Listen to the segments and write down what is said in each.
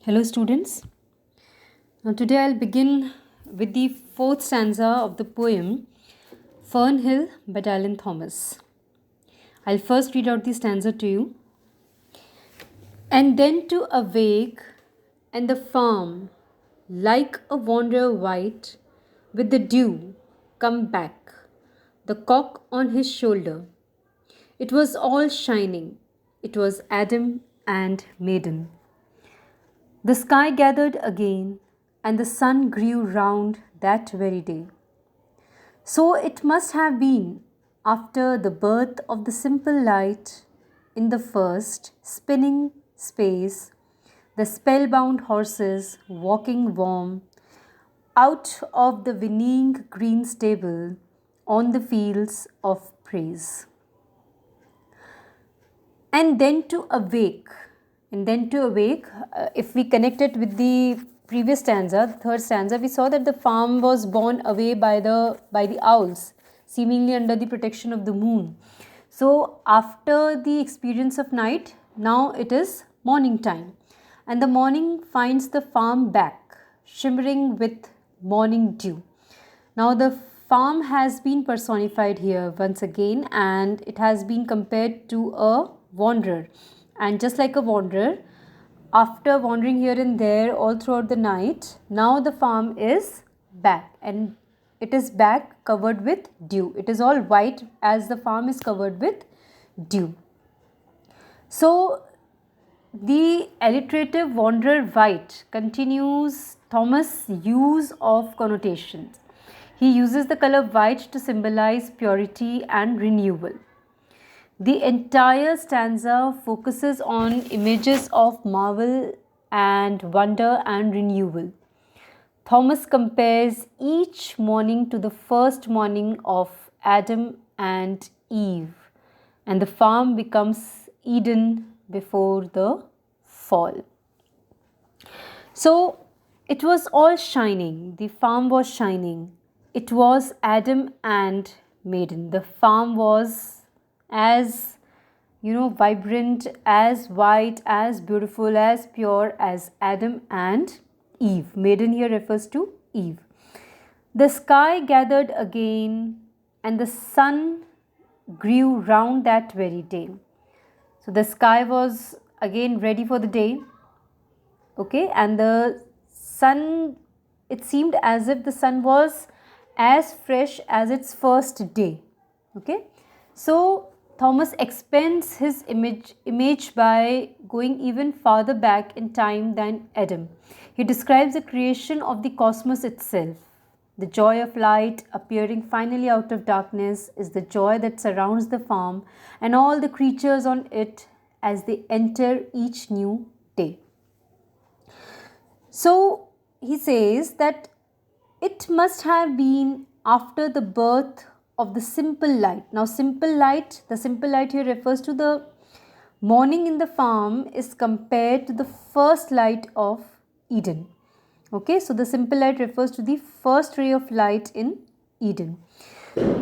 Hello, students. Now, today I'll begin with the fourth stanza of the poem Fern Hill by Dylan Thomas. I'll first read out the stanza to you. And then to awake, and the farm, like a wanderer white, with the dew, come back, the cock on his shoulder. It was all shining. It was Adam and maiden. The sky gathered again, and the sun grew round that very day. So it must have been after the birth of the simple light in the first spinning space, the spellbound horses walking warm out of the whinnying green stable on the fields of praise. And then to awake. If we connect it with the previous stanza, the third stanza, we saw that the farm was borne away by the owls, seemingly under the protection of the moon. So after the experience of night, now it is morning time, and the morning finds the farm back, shimmering with morning dew. Now the farm has been personified here once again, and it has been compared to a wanderer. And just like a wanderer, after wandering here and there all throughout the night, now the farm is back, and it is back covered with dew. It is all white as the farm is covered with dew. So the alliterative wanderer white continues Thomas' use of connotations. He uses the color white to symbolize purity and renewal. The entire stanza focuses on images of marvel and wonder and renewal. Thomas compares each morning to the first morning of Adam and Eve, and the farm becomes Eden before the fall. So it was all shining, the farm was shining. It was Adam and maiden. The farm was as vibrant, as white, as beautiful, as pure as Adam and Eve. Maiden here refers to Eve. The sky gathered again, and the sun grew round that very day. So the sky was again ready for the day. Okay, and the sun, it seemed as if the sun was as fresh as its first day. Okay, so Thomas expands his image by going even farther back in time than Adam. He describes the creation of the cosmos itself. The joy of light appearing finally out of darkness is the joy that surrounds the farm and all the creatures on it as they enter each new day. So he says that it must have been after the birth of the simple light. Now the simple light here refers to the morning in the farm is compared to the first light of Eden. Okay, so the simple light refers to the first ray of light in Eden.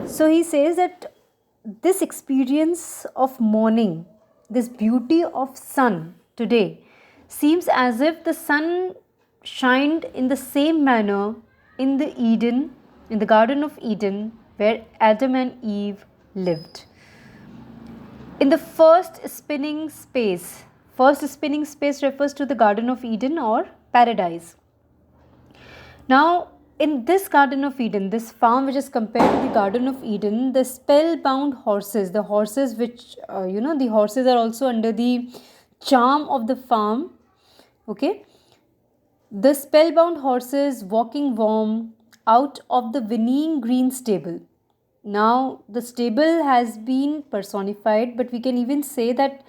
So he says that this experience of morning, this beauty of sun today, seems as if the sun shined in the same manner in the Garden of Eden, where Adam and Eve lived. In the first spinning space refers to the Garden of Eden or paradise. Now, in this Garden of Eden, this farm which is compared to the Garden of Eden, the spellbound horses, the horses which, the horses are also under the charm of the farm. Okay, the spellbound horses walking warm out of the whinnying green stable. Now the stable has been personified, but we can even say that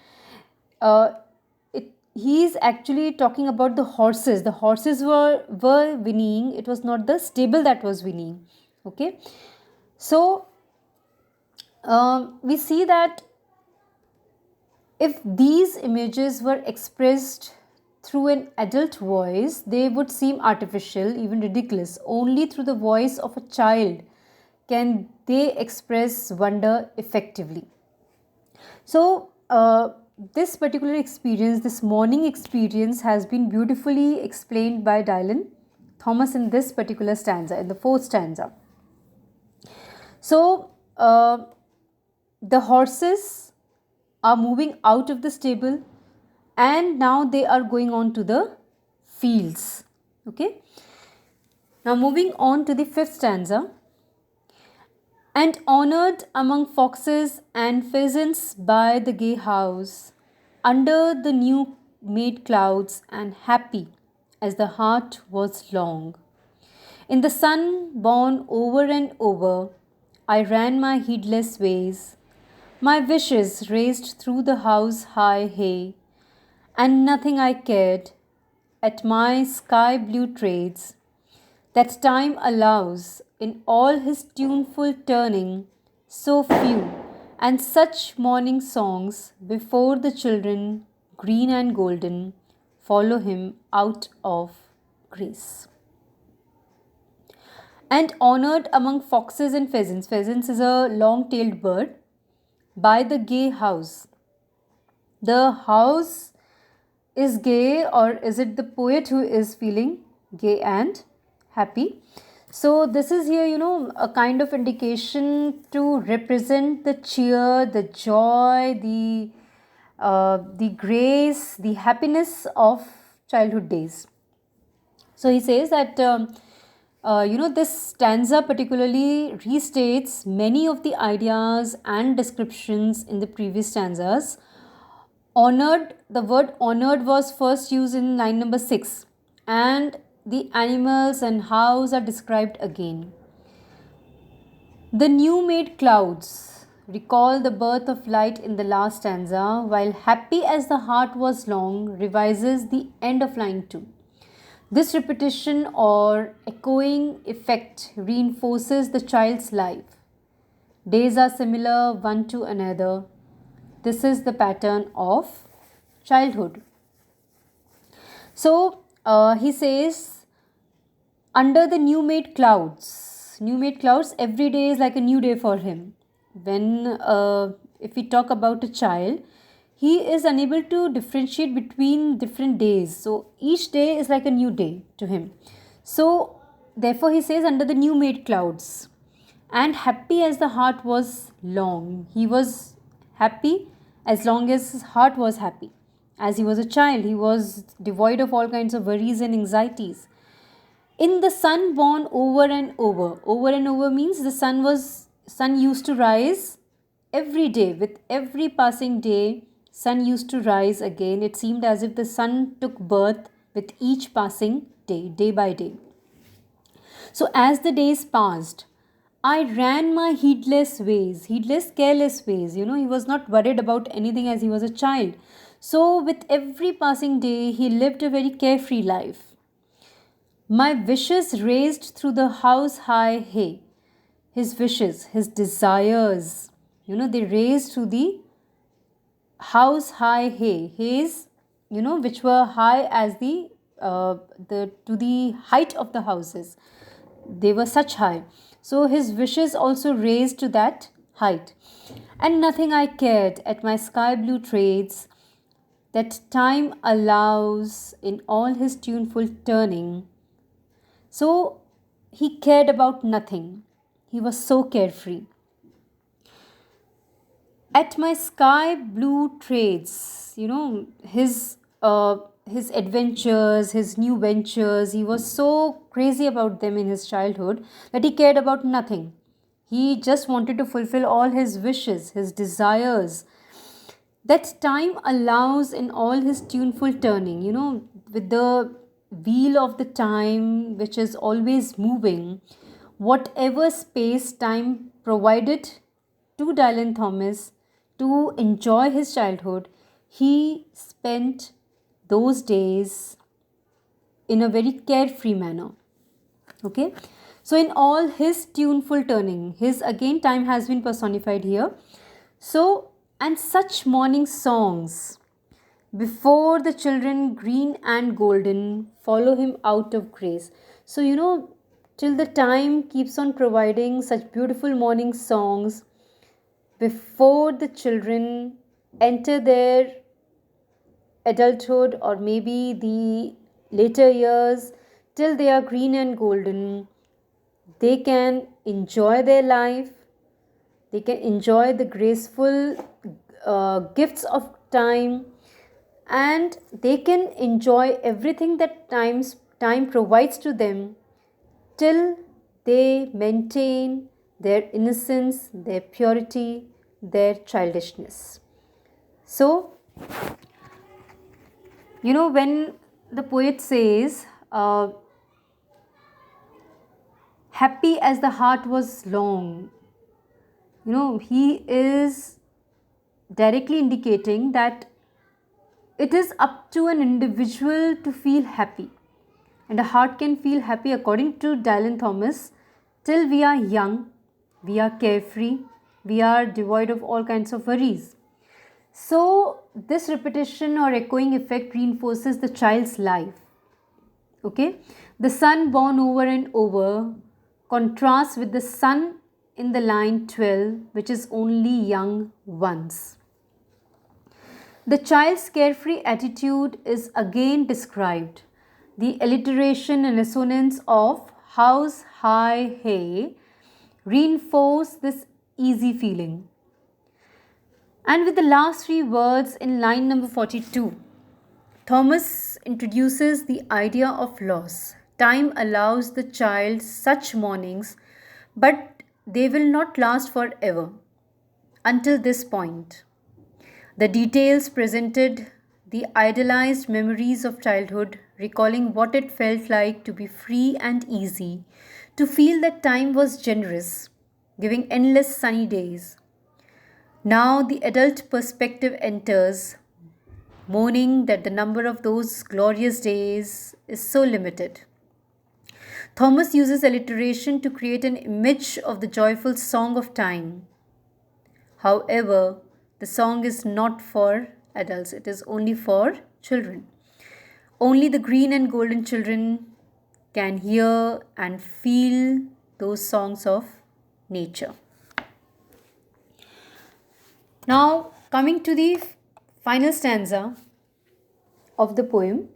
he is actually talking about the horses. The horses were whinnying. It was not the stable that was whinnying. Okay, so we see that if these images were expressed through an adult voice, they would seem artificial, even ridiculous. Only through the voice of a child can they express wonder effectively. So this particular experience, this morning experience, has been beautifully explained by Dylan Thomas in this particular stanza, in the fourth stanza. So, the horses are moving out of the stable and now they are going on to the fields. Okay. Now, moving on to the fifth stanza. And honored among foxes and pheasants by the gay house, under the new made clouds, and happy as the heart was long. In the sun born over and over, I ran my heedless ways, my wishes raised through the house high hay, and nothing I cared at my sky blue trades that time allows in all his tuneful turning, so few and such morning songs before the children, green and golden, follow him out of grace. And honored among foxes and pheasants, pheasants is a long tailed bird, by the gay house. The house is gay, or is it the poet who is feeling gay and happy? So this is here, a kind of indication to represent the cheer, the joy, the grace, the happiness of childhood days. So he says that this stanza particularly restates many of the ideas and descriptions in the previous stanzas. Honored, the word honored was first used in line number 6, and the animals and house are described again. The new made clouds recall the birth of light in the last stanza, while happy as the heart was long revises the end of line 2. This repetition or echoing effect reinforces the child's life. Days are similar one to another. This is the pattern of childhood. So he says, under the new made clouds, every day is like a new day for him. When if we talk about a child, he is unable to differentiate between different days. So each day is like a new day to him. So therefore he says, under the new made clouds, and happy as the heart was long. He was happy as long as his heart was happy. As he was a child, he was devoid of all kinds of worries and anxieties. In the sun born over and over. Over and over means the sun used to rise every day. With every passing day, sun used to rise again. It seemed as if the sun took birth with each passing day, day by day. So as the days passed, I ran my heedless ways, careless ways. He was not worried about anything as he was a child. So with every passing day, he lived a very carefree life. My wishes raised through the house high hay. His wishes, his desires, they raised through the house high hay. Hays, which were high as to the height of the houses. They were such high. So his wishes also raised to that height. And nothing I cared at my sky blue trades that time allows in all his tuneful turning. So he cared about nothing. He was so carefree. At my sky blue trades, his adventures, his new ventures, he was so crazy about them in his childhood that he cared about nothing. He just wanted to fulfill all his wishes, his desires. That time allows in all his tuneful turning, with the wheel of the time which is always moving, whatever space time provided to Dylan Thomas to enjoy his childhood, he spent those days in a very carefree manner. Okay, so in all his tuneful turning, his again time has been personified here. So, and such morning songs before the children, green and golden, follow him out of grace. So till the time keeps on providing such beautiful morning songs before the children enter their adulthood or maybe the later years, till they are green and golden, they can enjoy their life, they can enjoy the graceful gifts of time, and they can enjoy everything that time provides to them till they maintain their innocence, their purity, their childishness. So, when the poet says, happy as the heart was long, he is directly indicating that it is up to an individual to feel happy. And a heart can feel happy, according to Dylan Thomas, till we are young, we are carefree, we are devoid of all kinds of worries. So, this repetition or echoing effect reinforces the child's life. Okay? The sun born over and over contrasts with the sun in the line 12, which is only young once. The child's carefree attitude is again described. The alliteration and assonance of house, high, hay reinforce this easy feeling. And with the last three words in line number 42, Thomas introduces the idea of loss. Time allows the child such mornings, but they will not last forever. Until this point, the details presented the idealized memories of childhood, recalling what it felt like to be free and easy, to feel that time was generous, giving endless sunny days. Now the adult perspective enters, mourning that the number of those glorious days is so limited. Thomas uses alliteration to create an image of the joyful song of time. However, the song is not for adults, it is only for children. Only the green and golden children can hear and feel those songs of nature. Now, coming to the final stanza of the poem.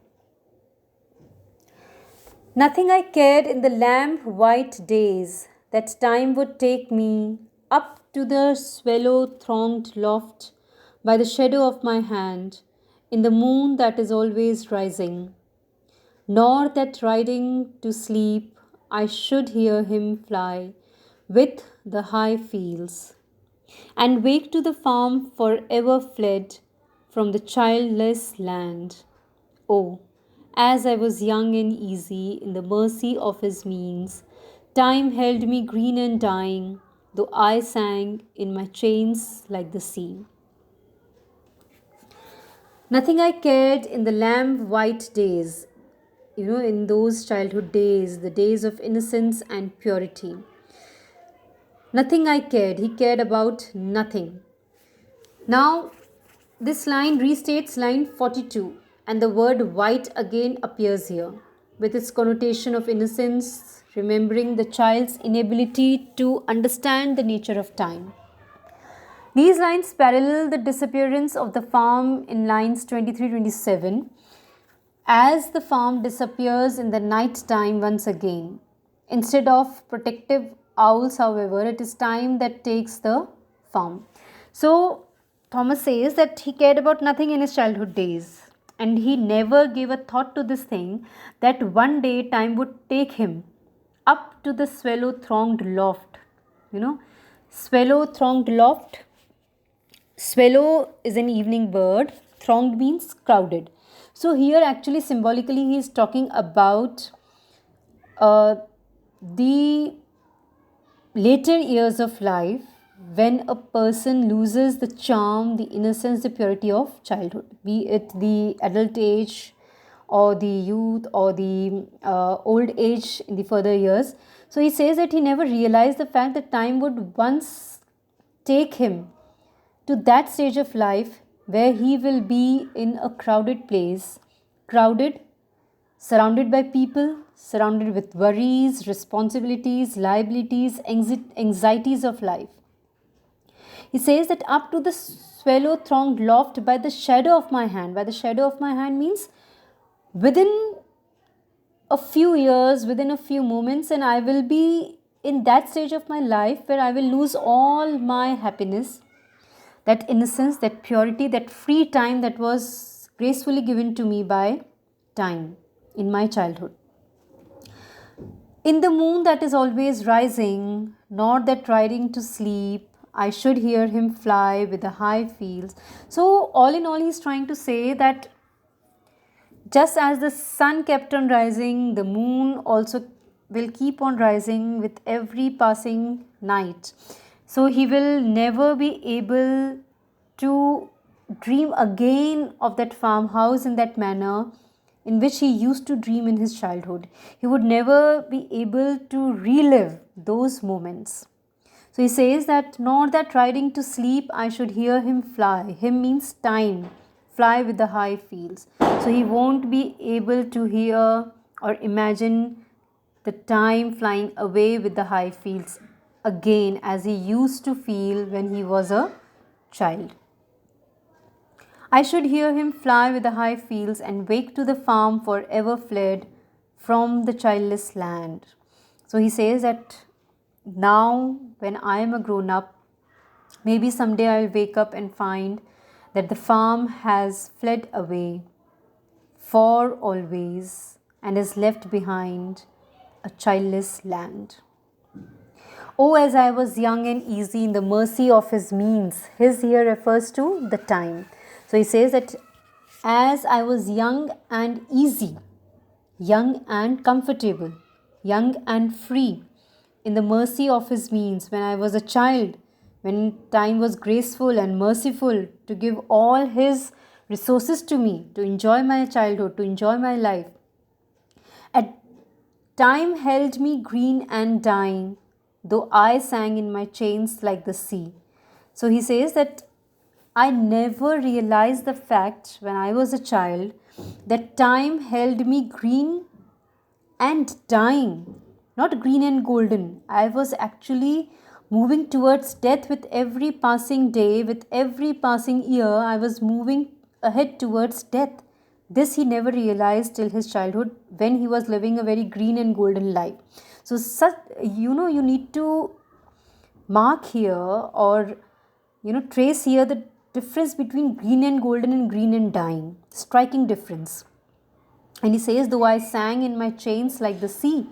Nothing I cared in the lamp white days that time would take me up to the swallow thronged loft by the shadow of my hand in the moon that is always rising, nor that riding to sleep I should hear him fly with the high fields and wake to the farm forever fled from the childless land. Oh, as I was young and easy in the mercy of his means, time held me green and dying, though I sang in my chains like the sea. Nothing I cared in the lamb white days, in those childhood days, the days of innocence and purity. Nothing I cared, he cared about nothing. Now, this line restates line 42, and the word white again appears here, with its connotation of innocence, remembering the child's inability to understand the nature of time. These lines parallel the disappearance of the farm in lines 23-27, as the farm disappears in the night time once again. Instead of protective owls, however, it is time that takes the farm. So, Thomas says that he cared about nothing in his childhood days, and he never gave a thought to this thing that one day time would take him up to the swallow thronged loft. Swallow thronged loft. Swallow is an evening bird, thronged means crowded. So here actually symbolically he is talking about the later years of life, when a person loses the charm, the innocence, the purity of childhood, be it the adult age or the youth or the old age in the further years. So he says that he never realized the fact that time would once take him to that stage of life where he will be in a crowded place, crowded, surrounded by people, surrounded with worries, responsibilities, liabilities, anxieties of life. He says that up to the swallow thronged loft by the shadow of my hand. By the shadow of my hand means within a few years, within a few moments, and I will be in that stage of my life where I will lose all my happiness, that innocence, that purity, that free time that was gracefully given to me by time in my childhood. In the moon that is always rising, not that riding to sleep, I should hear him fly with the high fields. So, all in all, he's trying to say that just as the sun kept on rising, the moon also will keep on rising with every passing night. So he will never be able to dream again of that farmhouse in that manner in which he used to dream in his childhood. He would never be able to relive those moments. So he says that, not that riding to sleep I should hear him fly. Him means time, fly with the high fields. So he won't be able to hear or imagine the time flying away with the high fields again as he used to feel when he was a child. I should hear him fly with the high fields and wake to the farm forever fled from the childless land. So he says that now when I am a grown up, maybe someday I'll wake up and find that the farm has fled away for always and is left behind a childless land. Oh, as I was young and easy in the mercy of his means. His here refers to the time. So he says that as I was young and easy, young and comfortable, young and free, in the mercy of his means, when I was a child, when time was graceful and merciful to give all his resources to me, to enjoy my childhood, to enjoy my life. At time held me green and dying, though I sang in my chains like the sea. So he says that I never realized the fact when I was a child that time held me green and dying, not green and golden. I was actually moving towards death with every passing day, with every passing year. I was moving ahead towards death. This he never realized till his childhood when he was living a very green and golden life. So, you need to mark here or, trace here the difference between green and golden and green and dying. Striking difference. And he says, though I sang in my chains like the sea.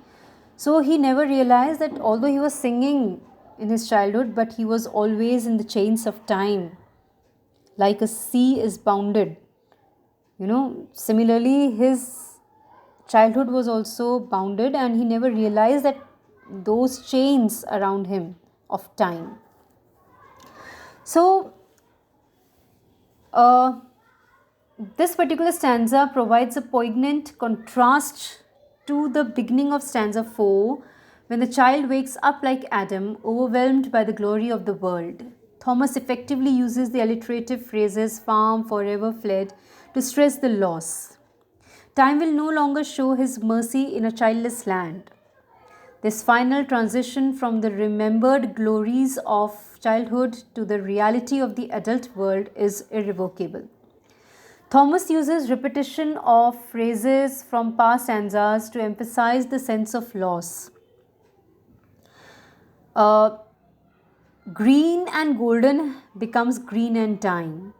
So he never realized that although he was singing in his childhood, but he was always in the chains of time. Like a sea is bounded. Similarly, his childhood was also bounded and he never realized that those chains around him of time. So, this particular stanza provides a poignant contrast to the beginning of stanza 4, when the child wakes up like Adam, overwhelmed by the glory of the world. Thomas effectively uses the alliterative phrases farm, forever fled to stress the loss. Time will no longer show his mercy in a childless land. This final transition from the remembered glories of childhood to the reality of the adult world is irrevocable. Thomas uses repetition of phrases from past stanzas to emphasize the sense of loss. Green and golden becomes green and dying.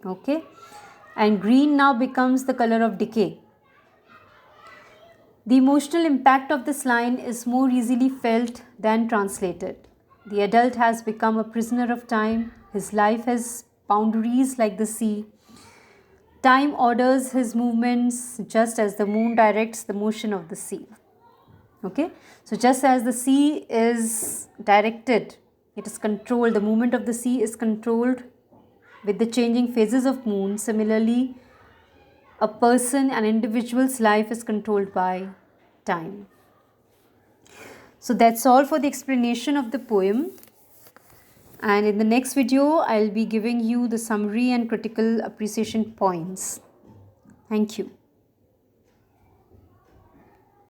Okay? And green now becomes the color of decay. The emotional impact of this line is more easily felt than translated. The adult has become a prisoner of time. His life has boundaries like the sea. Time orders his movements just as the moon directs the motion of the sea. Okay? So just as the sea is directed, it is controlled, the movement of the sea is controlled with the changing phases of moon. Similarly, a person, an individual's life is controlled by time. So that's all for the explanation of the poem. And in the next video, I'll be giving you the summary and critical appreciation points. Thank you.